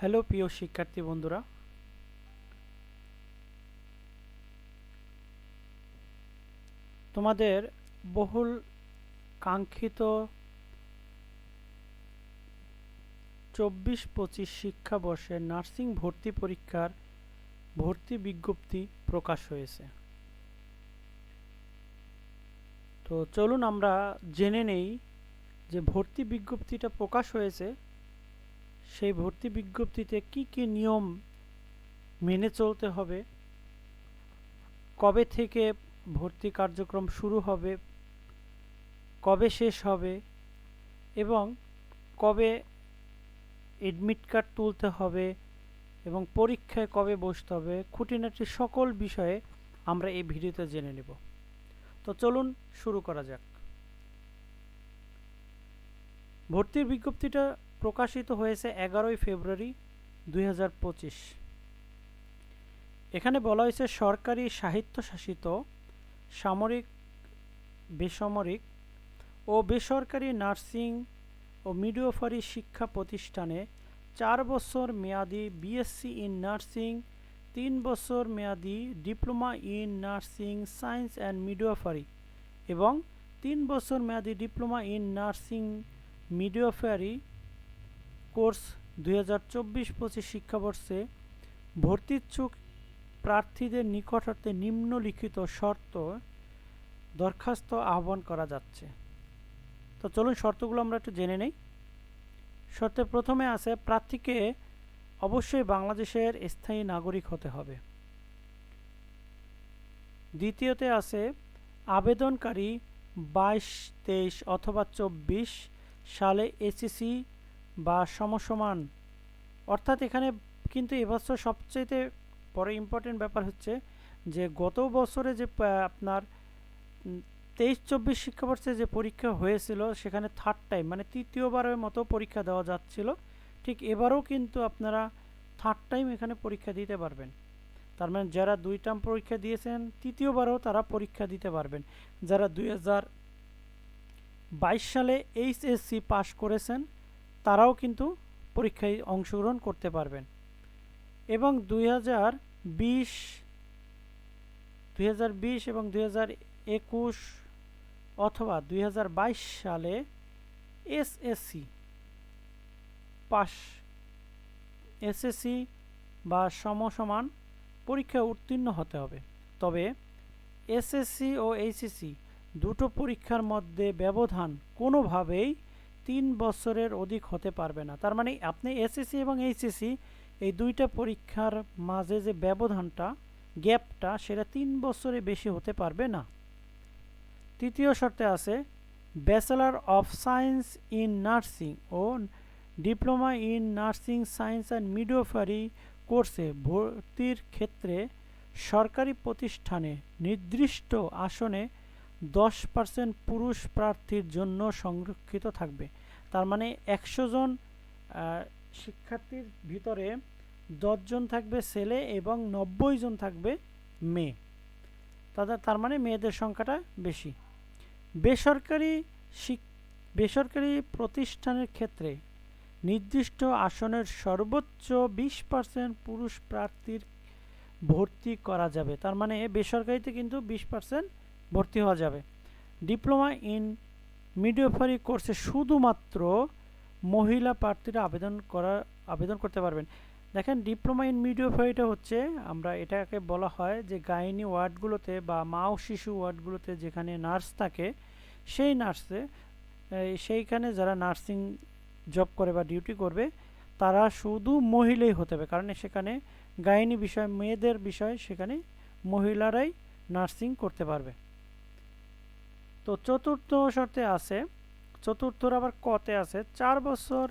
Hello প্রিয় শিক্ষার্থী বন্ধুরা, তোমাদের বহুল কাঙ্ক্ষিত 24-25 শিক্ষাবর্ষে নার্সিং ভর্তি পরীক্ষার ভর্তি বিজ্ঞপ্তি প্রকাশ হয়েছে। তো চলুন আমরা জেনে নেই যে ভর্তি বিজ্ঞপ্তিটা প্রকাশ হয়েছে, সেই ভর্তি বিজ্ঞপ্তিতে কি কি নিয়ম মেনে চলতে হবে, কবে থেকে ভর্তি কার্যক্রম শুরু হবে, কবে শেষ হবে এবং কবে এডমিট কার্ড তুলতে হবে এবং পরীক্ষায় কবে বসতে হবে, খুঁটিনাটি সকল বিষয়ে আমরা এই ভিডিওতে জেনে নেব। তো চলুন শুরু করা যাক। ভর্তির বিজ্ঞপ্তিটা প্রকাশিত হয়েছে 11ই ফেব্রুয়ারি 2025। এখানে বলা হয়েছে সরকারি স্বায়ত্তশাসিত সামরিক, বেসামরিক ও বেসরকারি নার্সিং ও মিডওয়াইফারি শিক্ষা প্রতিষ্ঠানে 4 বছর মেয়াদি বিএসসি ইন নার্সিং, 3 বছর মেয়াদি diploma in nursing science and midwifery এবং 3 বছর মেয়াদি diploma in nursing midwifery course 2024-25 শিক্ষাবর্ষে ভর্তিচ্ছুক প্রার্থীদের নিকটার্থে নিম্নলিখিত শর্ত দরখাস্ত আহ্বান করা যাচ্ছে। তো চলুন শর্তগুলো আমরা একটু জেনে নেই। শর্তে প্রথমে আছে প্রার্থীকে অবশ্যই বাংলাদেশের স্থায়ী নাগরিক হতে হবে। দ্বিতীয়তে আছে আবেদনকারী 22-23 অথবা 24 সালে এসএসসি বা সমসমান, অর্থাৎ এখানে কিন্তু এবছর সবচেয়ে বড় ইম্পর্টেন্ট ব্যাপার হচ্ছে যে গত বছরে যে আপনার 23-24 শিক্ষাবর্ষে যে পরীক্ষা হয়েছিল সেখানে থার্ড টাইম মানে তৃতীয়বারের মতো পরীক্ষা দেওয়া যাচ্ছিল, ঠিক এবারও কিন্তু আপনারা থার্ড টাইম এখানে পরীক্ষা দিতে পারবেন। তার মানে যারা 2 টার্ম পরীক্ষা দিয়েছেন তৃতীয়বারও তারা পরীক্ষা দিতে পারবেন। যারা 2022 সালে এইচএসসি পাস করেছেন তারাও কিন্তু পরীক্ষায় অংশগ্রহণ করতে পারবেন এবং 2020 এবং 2021 অথবা 2022 সালে এসএসসি পাস, এসএসসি বা সমসমান পরীক্ষায় উত্তীর্ণ হতে হবে। তবে এসএসসি ও এইচএসসি দুটো পরীক্ষার মধ্যে ব্যবধান কোনোভাবেই 3 বছরের অধিক হতে পারবে না। তার মানে আপনি এসএসসি এবং এইচএসসি এই দুইটা পরীক্ষার মাঝে যে ব্যবধানটা, গ্যাপটা, সেটা 3 বছরে বেশি হতে পারবে না। তৃতীয় শর্তে আছে bachelor of science in nursing ও diploma in nursing science and midwifery কোর্সে ভর্তির ক্ষেত্রে সরকারি প্রতিষ্ঠানে নির্দিষ্ট আসনে 10% পুরুষ প্রার্থীর জন্য সংরক্ষিত থাকবে। তার মানে 100 জন শিক্ষার্থীর ভিতরে 10 জন থাকবে ছেলে এবং 90 জন থাকবে মেয়ে। তার মানে মেয়েদের সংখ্যাটা বেশি। বেসরকারি প্রতিষ্ঠানের ক্ষেত্রে নির্দিষ্ট আসনের সর্বোচ্চ 20% পুরুষ প্রার্থীর ভর্তি করা যাবে। তার মানে বেসরকারিতে কিন্তু 20% ভর্তি হওয়া যাবে। ডিপ্লোমা ইন মিডওয়াইফারি কোর্সে শুধুমাত্র মহিলা প্রার্থীরা আবেদন করতে পারবেন। দেখেন, ডিপ্লোমা ইন মিডওয়াইফারিটা হচ্ছে, আমরা এটাকে বলা হয় যে গাইনি ওয়ার্ডগুলোতে বা মা ও শিশু ওয়ার্ডগুলোতে যেখানে নার্স থাকে সেই নার্সে সেইখানে যারা নার্সিং জব করে বা ডিউটি করবে তারা শুধু মহিলাই হতে হবে, কারণ সেখানে গাইনি বিষয়, মেয়েদের বিষয়, সেখানে মহিলারাই নার্সিং করতে পারবে। তো চতুর্থ শর্তে আছে, চতুর্থর আবার কতে আছে 4 বছর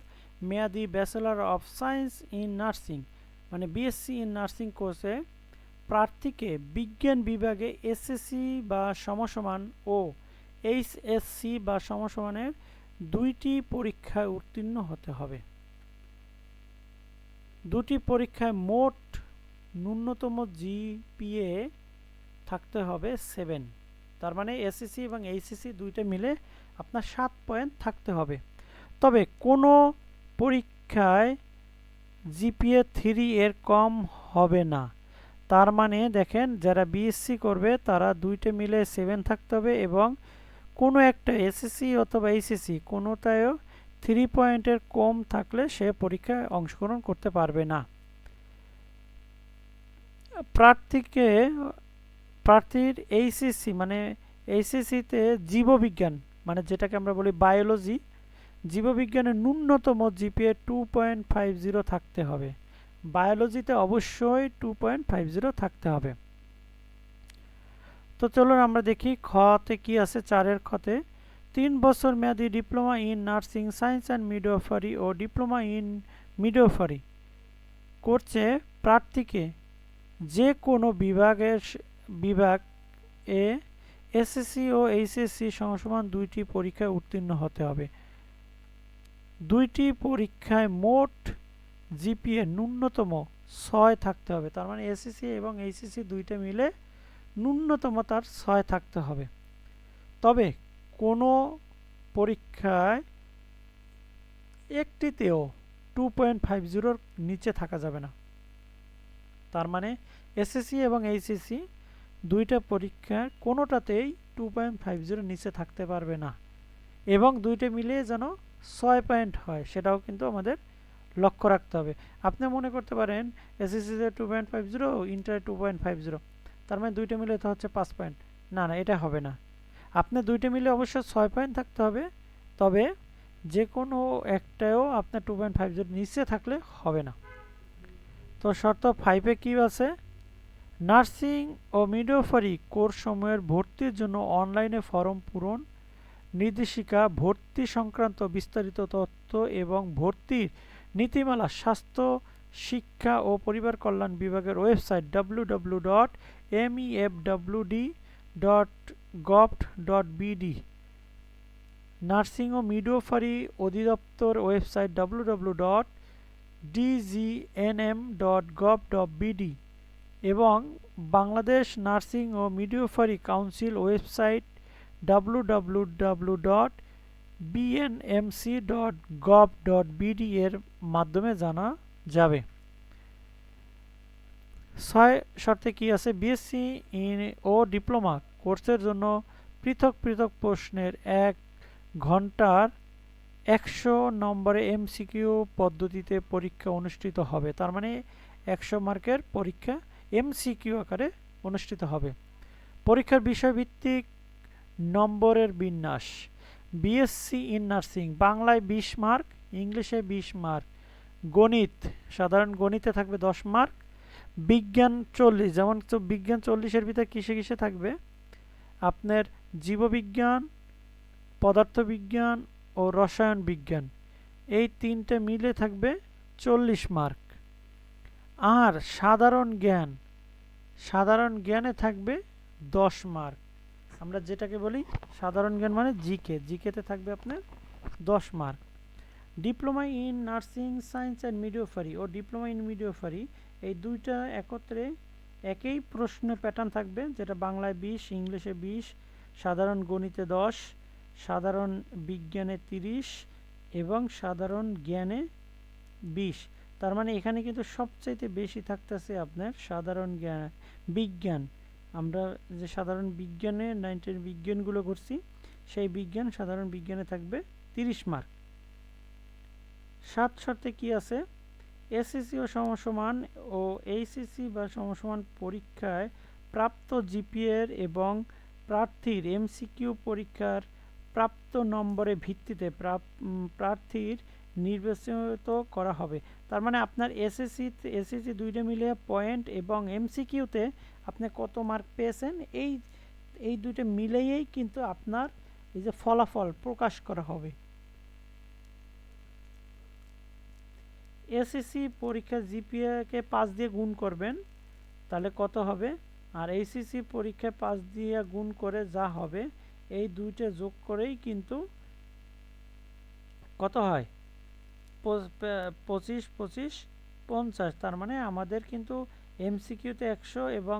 মেয়াদি bachelor of science in nursing মানে বিএসসি ইন নার্সিং কোর্সে প্রার্থীকে বিজ্ঞান বিভাগে এসএসসি বা সমসমান ও এইচএসসি বা সমসমানের 2টি পরীক্ষায় উত্তীর্ণ হতে হবে। 2টি পরীক্ষায় মোট ন্যূনতম জিপিএ থাকতে হবে 7। তার মানে এসএসসি এবং এইচএসসি দুইটা মিলে আপনার 7 পয়েন্ট থাকতে হবে। তবে কোনো পরীক্ষায় জিপিএ 3 এর কম হবে না। তার মানে দেখেন যারা বিএসসি করবে তারা দুইটা মিলে 7 থাকতে হবে এবং কোনো একটা এসএসসি অথবা এইচএসসি কোনোটায়ও 3 পয়েন্টের কম থাকলে সে পরীক্ষায় অংশগ্রহণ করতে পারবে না। প্রার্থীর এইচএসসি মানে এইচএসসিতে জীববিজ্ঞান মানে যেটাকে আমরা বলি বায়োলজি, জীববিজ্ঞানের ন্যূনতম জিপিএ 2.50 থাকতে হবে। বায়োলজিতে অবশ্যই 2.50 থাকতে হবে। তো চলুন আমরা দেখি খতে কি আছে। 4-এর খতে 3 বছর মেয়াদী diploma in nursing science and midwifery ও ডিপ্লোমা ইন মিডওয়াইফারি কোর্সে প্রার্থীকে যে কোনো বিভাগ এ এসএসসি ও এইচএসসি সমান দুইটি পরীক্ষায় উত্তীর্ণ হতে হবে। দুইটি পরীক্ষায় মোট জিপিএ ন্যূনতম 6 থাকতে হবে। তার মানে এসএসসি এবং এইচএসসি দুইটা মিলে ন্যূনতম তার 6 থাকতে হবে। তবে কোনো পরীক্ষায় একটিতেও 2.50 নিচে থাকা যাবে না। তার মানে এসএসসি এবং এইচএসসি দুইটা পরীক্ষার কোনোটাতেই 2.50 নিচে থাকতে পারবে না এবং দুইটা মিলিয়ে যেন 6 পয়েন্ট হয় সেটাও কিন্তু আমাদের লক্ষ্য রাখতে হবে। আপনি মনে করতে পারেন এসএসসিতে 2.50, ইন্টারে 2.50, তার মানে দুইটা মিলে তো হচ্ছে 5 পয়েন্ট। না না, এটা হবে না। আপনি দুইটা মিলে অবশ্য 6 পয়েন্ট থাকতে হবে, তবে যে কোনো একটাও আপনার 2.50 নিচে থাকলে হবে না। তো শর্ত 5-এ কি আছে? নার্সিং ও মিডওয়াইফারি কোর্স সমূহের ভর্তির জন্য অনলাইনে ফরম পূরণ, নির্দেশিকা, ভর্তি সংক্রান্ত বিস্তারিত তথ্য এবং ভর্তির নীতিমালা স্বাস্থ্য, শিক্ষা ও পরিবার কল্যাণ বিভাগের ওয়েবসাইট www.mefwd.gov.bd, নার্সিং ও মিডওয়াইফারি অধিদপ্তর ওয়েবসাইট www.dgnm.gov.bd এবং বাংলাদেশ নার্সিং ও মিডওয়াইফারি কাউন্সিল ওয়েবসাইট www.bnmc.gov.bd এর মাধ্যমে জানা যাবে। 6 শর্তে কি আছে? বিএসসি ও ডিপ্লোমা কোর্সের জন্য পৃথক পৃথক প্রশ্নের 1 ঘন্টার 100 নম্বরে এমসিকিউ পদ্ধতিতে পরীক্ষা অনুষ্ঠিত হবে। তার মানে 100 মার্কের পরীক্ষা এমসিকিউ আকারে অনুষ্ঠিত হবে। পরীক্ষার বিষয়ভিত্তিক নম্বরের বিন্যাস: বিএসসি ইন নার্সিং বাংলায় 20 মার্ক, ইংলিশে 20 মার্ক, গণিত সাধারণ গণিতে থাকবে 10 মার্ক, বিজ্ঞান 40, যেমন বিজ্ঞান 40-এর ভিতরে কিসে কিসে থাকবে? আপনার জীববিজ্ঞান, পদার্থবিজ্ঞান ও রসায়ন বিজ্ঞান, এই তিনটে মিলে থাকবে 40 মার্ক। আর সাধারণ জ্ঞানে থাকবে 10 মার্ক। আমরা যেটাকে বলি সাধারণ জ্ঞান মানে জিকেতে থাকবে আপনার 10 mark. Diploma in nursing science and midwifery ও ডিপ্লোমা ইন মিডওয়াইফারি এই দুইটা একত্রে একই প্রশ্ন প্যাটার্ন থাকবে, যেটা বাংলায় 20, ইংলিশে 20, সাধারণ গণিতে 10, সাধারণ বিজ্ঞানে 30 এবং সাধারণ জ্ঞানে 20। তার মানে এখানে কিন্তু সবচাইতে বেশি থাকতেছে আপনার সাধারণ বিজ্ঞান। আমরা যে সাধারণ বিজ্ঞানে 19 বিজ্ঞানগুলো করছি, সেই সাধারণ বিজ্ঞানে থাকবে 30 মার্ক। 7 শর্তে কি আছে? এসএসসি ও সমসমান ও এইচএসসি বা সমসমান পরীক্ষায় প্রাপ্ত জিপিএর এবং প্রার্থীর এমসিকিউ পরীক্ষার প্রাপ্ত নম্বরের ভিত্তিতে প্রার্থীর নির্বাচিত করা হবে। তার মানে আপনার এসএসসি দুইটা মিলে পয়েন্ট এবং এমসিকিউতে আপনি কত মার্ক পেয়েছেন, এই দুইটা মিলেই কিন্তু আপনার এই যে ফলাফল প্রকাশ করা হবে। এসএসসি পরীক্ষা জিপিএ কে 5 দিয়ে গুণ করবেন, তাহলে কত হবে? আর এইচএসসি পরীক্ষায় 5 দিয়ে গুণ করে যা হবে, এই দুইটা যোগ করেই কিন্তু কত হয়? 25, 25, 50। তার মানে আমাদের কিন্তু এমসিকিউতে 100 এবং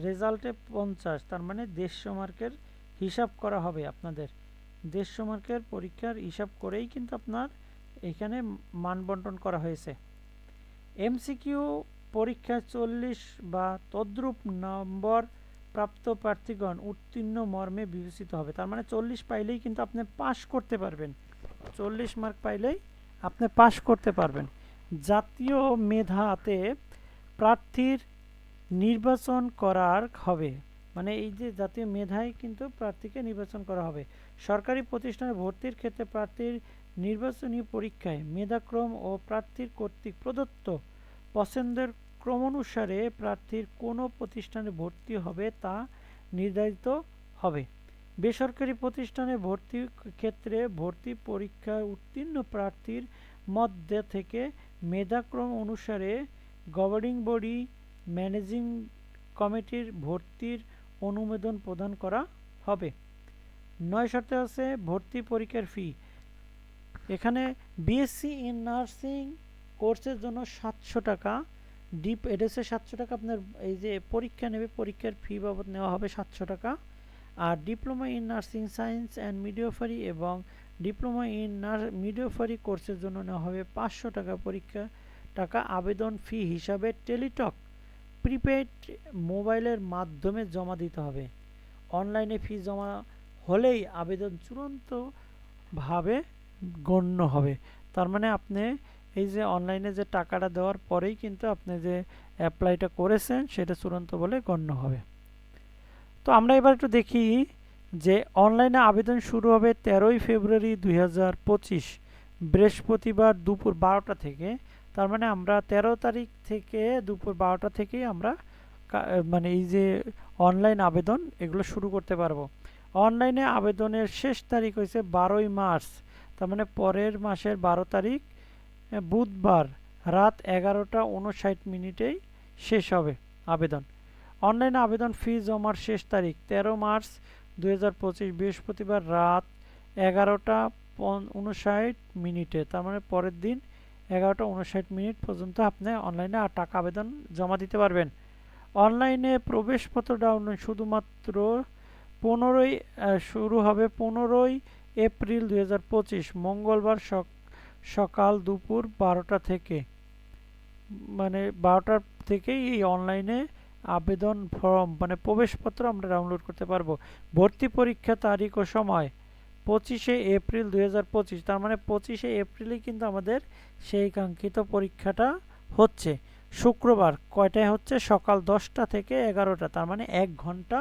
রেজাল্টে 50, তার মানে 150 মার্কের হিসাব করা হবে আপনাদের। 150 মার্কের পরীক্ষার হিসাব করেই কিন্তু আপনার এখানে মান বন্টন করা হয়েছে। এমসিকিউ পরীক্ষায় 40 বা তদ্রূপ নম্বর প্রাপ্ত প্রার্থীগণ উত্তীর্ণ মর্মে বিবেচিত হবে। তার মানে 40 পাইলেই কিন্তু আপনি পাস করতে পারবেন, 40 মার্ক পাইলেই আপনি পাস করতে পারবেন। জাতীয় মেধাতে প্রার্থীর নির্বাচন করার হবে, মানে এই যে জাতীয় মেধায় কিন্তু প্রার্থীকে নির্বাচন করা হবে। সরকারি প্রতিষ্ঠানে ভর্তির ক্ষেত্রে প্রার্থীর নির্বাচনী পরীক্ষায় মেধাক্রম ও প্রার্থীর কর্তৃক প্রদত্ত পছন্দের ক্রমানুসারে প্রার্থীর কোনো প্রতিষ্ঠানে ভর্তি হবে তা নির্ধারিত হবে। বেসরকারি প্রতিষ্ঠানে ভর্তির ক্ষেত্রে ভর্তি পরীক্ষায় উত্তীর্ণ প্রার্থীর মধ্যে থেকে মেধাক্রম অনুসারে গভর্নিং বডি ম্যানেজিং কমিটির ভর্তির অনুমোদন প্রদান করা হবে। 9 শর্তে আছে ভর্তি পরীক্ষার ফি। এখানে বিএসসি ইন নার্সিং কোর্সের জন্য 700 টাকা, এটা হচ্ছে 700 টাকা আপনার এই যে পরীক্ষা নেবে, পরীক্ষার ফি বাবদ নেওয়া হবে 700 টাকা। আর diploma in nursing science and midwifery এবং ডিপ্লোমা ইন মিডওয়াইফারি কোর্সের জন্য নেওয়া হবে 500 টাকা পরীক্ষা টাকা আবেদন ফি হিসাবে টেলিটক প্রিপেড মোবাইলের মাধ্যমে জমা দিতে হবে। অনলাইনে ফি জমা হলেই আবেদন চূড়ান্তভাবে গণ্য হবে। তার মানে আপনি এই যে অনলাইনে যে টাকাটা দেওয়ার পরেই কিন্তু আপনি যে অ্যাপ্লাইটা করেছেন সেটা চূড়ান্ত বলে গণ্য হবে। তো আমরা এবার একটু দেখি যে অনলাইনে আবেদন শুরু হবে 13ই ফেব্রুয়ারি 2025 বৃহস্পতিবার দুপুর 12টা থেকে। তার মানে আমরা 13 তারিখ থেকে দুপুর 12টা থেকেই আমরা মানে এই যে অনলাইন আবেদন এগুলো শুরু করতে পারবো। অনলাইনে আবেদনের শেষ তারিখ হয়েছে 12ই মার্চ, তার মানে পরের মাসের 12 তারিখ বুধবার রাত 11:59 শেষ হবে আবেদন। অনলাইনে আবেদন ফি জমার শেষ তারিখ 13 মার্চ 2025 বৃহস্পতিবার রাত 11:59, তার মানে পরের দিন 11:59 পর্যন্ত আপনি অনলাইনে টাকা আবেদন জমা দিতে পারবেন। অনলাইনে প্রবেশপত্র ডাউনলোড শুধুমাত্র শুরু হবে 15ই এপ্রিল 2025 মঙ্গলবার সকাল দুপুর 12টা থেকে, মানে 12টা থেকেই এই অনলাইনে আবেদন ফর্ম মানে প্রবেশপত্র আমরা ডাউনলোড করতে পারবো। ভর্তি পরীক্ষা তারিখ ও সময় 25শে এপ্রিল 2025, তার মানে 25শে এপ্রিলেই কিন্তু আমাদের সেই কাঙ্ক্ষিত পরীক্ষাটা হচ্ছে। শুক্রবার কয়টায় হচ্ছে? সকাল 10টা থেকে 11টা, তার মানে 1 ঘন্টা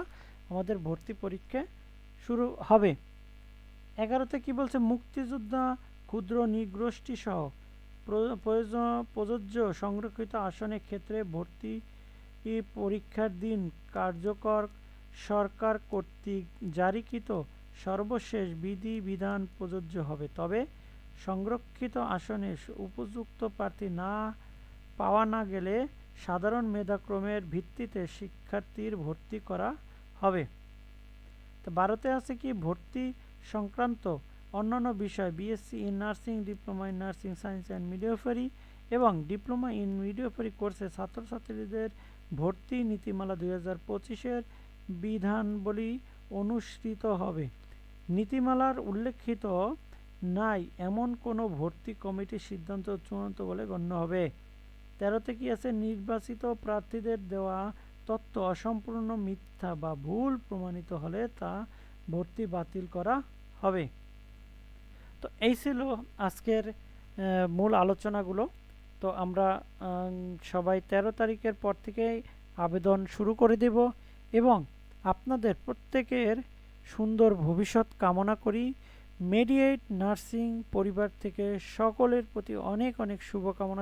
আমাদের ভর্তি পরীক্ষা শুরু হবে। 11তে কি বলছে? মুক্তিযোদ্ধা ক্ষুদ্র নৃগোষ্ঠী সহ প্রযোজ্য সংরক্ষিত আসনের ক্ষেত্রে ভর্তি পরীক্ষার দিন কার্যকর সরকার কর্তৃক জারিকৃত সর্বশেষ বিধিবিধান প্রযোজ্য হবে। তবে সংরক্ষিত আসনে উপযুক্ত প্রার্থী পাওয়া না গেলে সাধারণ মেধাক্রমের ভিত্তিতে শিক্ষার্থীর ভর্তি করা হবে। তো 12তে আছে কি? ভর্তি সংক্রান্ত অন্যান্য বিষয় BSc in nursing, diploma in nursing science and midwifery এবং ডিপ্লোমা ইন মিডওয়াইফারি কোর্সে ছাত্রছাত্রীদের ভর্তি নীতিমালা 2025-এর বিধানাবলী অনুসৃত হবে। নীতিমালার উল্লেখিত নাই এমন কোনো ভর্তি কমিটির সিদ্ধান্ত চূড়ান্ত বলে গণ্য হবে। 13তে কি আছে? নির্বাচিত প্রার্থীদের দেওয়া তথ্য অসম্পূর্ণ, মিথ্যা বা ভুল প্রমাণিত হলে তা ভর্তি বাতিল করা হবে। তো এই ছিল আজকের মূল আলোচনাগুলো। তো আমরা সবাই 13 তারিখের পর থেকেই আবেদন শুরু করে দেব এবং আপনাদের প্রত্যেকের সুন্দর ভবিষ্যৎ কামনা করি। মেডিয়েট নার্সিং পরিবার থেকে সকলের প্রতি অনেক অনেক শুভকামনা।